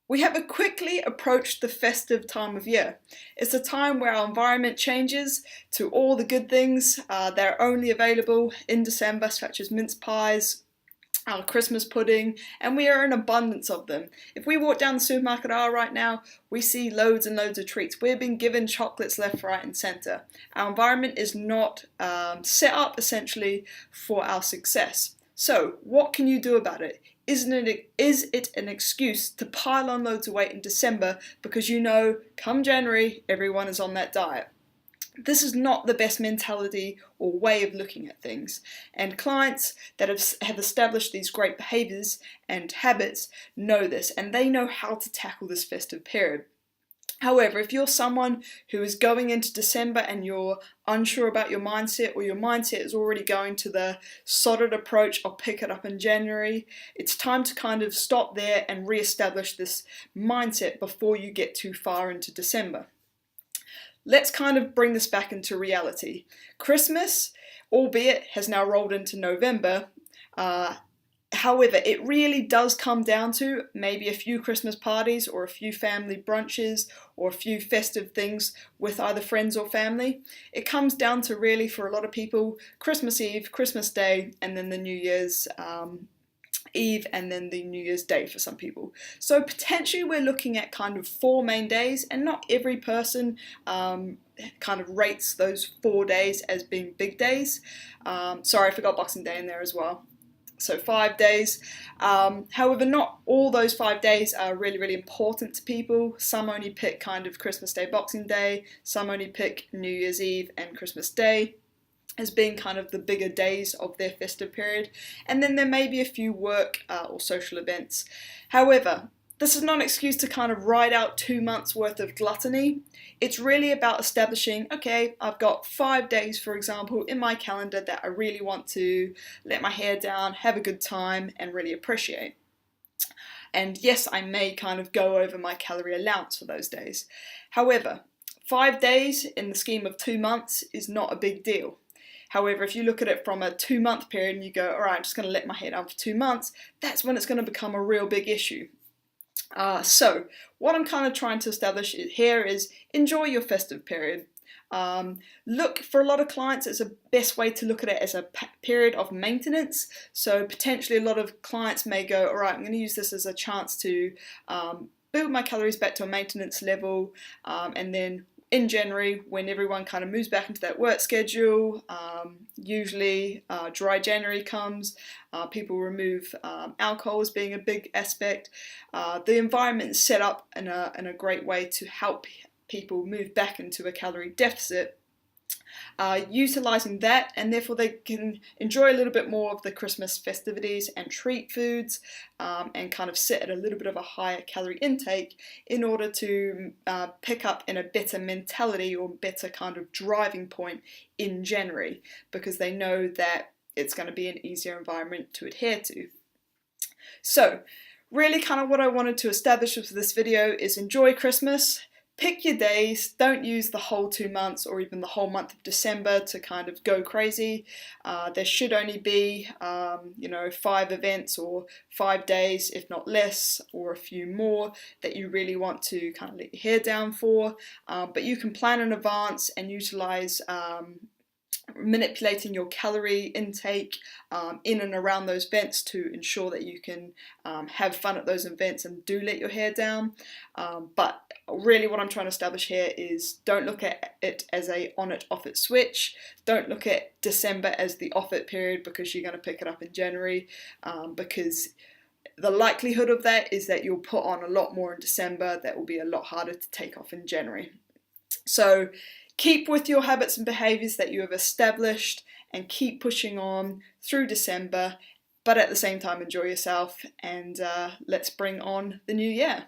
We have quickly approached the festive time of year. It's a time where our environment changes to all the good things that are only available in December, such as mince pies, our Christmas pudding, and we are in abundance of them. If we walk down the supermarket aisle right now, we see loads and loads of treats. We're being given chocolates left, right and centre. Our environment is not set up essentially for our success. So what can you do about it? Is it an excuse to pile on loads of weight in December because you know come January everyone is on that diet? This is not the best mentality or way of looking at things, and clients that have established these great behaviours and habits know this, and they know how to tackle this festive period. However, if you're someone who is going into December and you're unsure about your mindset, or your mindset is already going to the solid approach, I'll pick it up in January, it's time to kind of stop there and re-establish this mindset before you get too far into December. Let's kind of bring this back into reality. Christmas, albeit, has now rolled into November. However, it really does come down to maybe a few Christmas parties or a few family brunches or a few festive things with either friends or family. It comes down to really, for a lot of people, Christmas Eve, Christmas Day, and then the New Year's Eve, and then the New Year's Day for some people. So potentially we're looking at kind of 4 main days, and not every person kind of rates those 4 days as being big days. Sorry, I forgot Boxing Day in there as well. So 5 days. However, not all those 5 days are really important to people. Some only pick kind of Christmas Day, Boxing Day. Some only pick New Year's Eve and Christmas Day as being kind of the bigger days of their festive period, and then there may be a few work or social events. However, this is not an excuse to kind of ride out 2 months worth of gluttony. It's really about establishing, okay, I've got 5 days, for example, in my calendar that I really want to let my hair down, have a good time, and really appreciate. And yes, I may kind of go over my calorie allowance for those days. However, 5 days in the scheme of 2 months is not a big deal. However, if you look at it from a 2-month period and you go, all right, I'm just going to let my hair down for 2 months, that's when it's going to become a real big issue. So what I'm kind of trying to establish here is enjoy your festive period. Look, for a lot of clients, it's a best way to look at it as a period of maintenance. So potentially a lot of clients may go, all right, I'm going to use this as a chance to build my calories back to a maintenance level, and then in January, when everyone kind of moves back into that work schedule, usually dry January comes, people remove alcohol as being a big aspect. The environment is set up in a great way to help people move back into a calorie deficit, utilising that, and therefore they can enjoy a little bit more of the Christmas festivities and treat foods, and kind of sit at a little bit of a higher calorie intake in order to pick up in a better mentality or better kind of driving point in January, because they know that it's going to be an easier environment to adhere to. So really kind of what I wanted to establish with this video is enjoy Christmas. Pick your days, don't use the whole 2 months or even the whole month of December to kind of go crazy. There should only be, 5 events or 5 days, if not less, or a few more that you really want to kind of let your hair down for. But you can plan in advance and utilize manipulating your calorie intake in and around those events to ensure that you can have fun at those events and do let your hair down. But really what I'm trying to establish here is don't look at it as a on it off it switch. Don't look at December as the off it period because you're going to pick it up in January, because the likelihood of that is that you'll put on a lot more in December that will be a lot harder to take off in January. So keep with your habits and behaviours that you have established and keep pushing on through December, but at the same time enjoy yourself, and let's bring on the new year.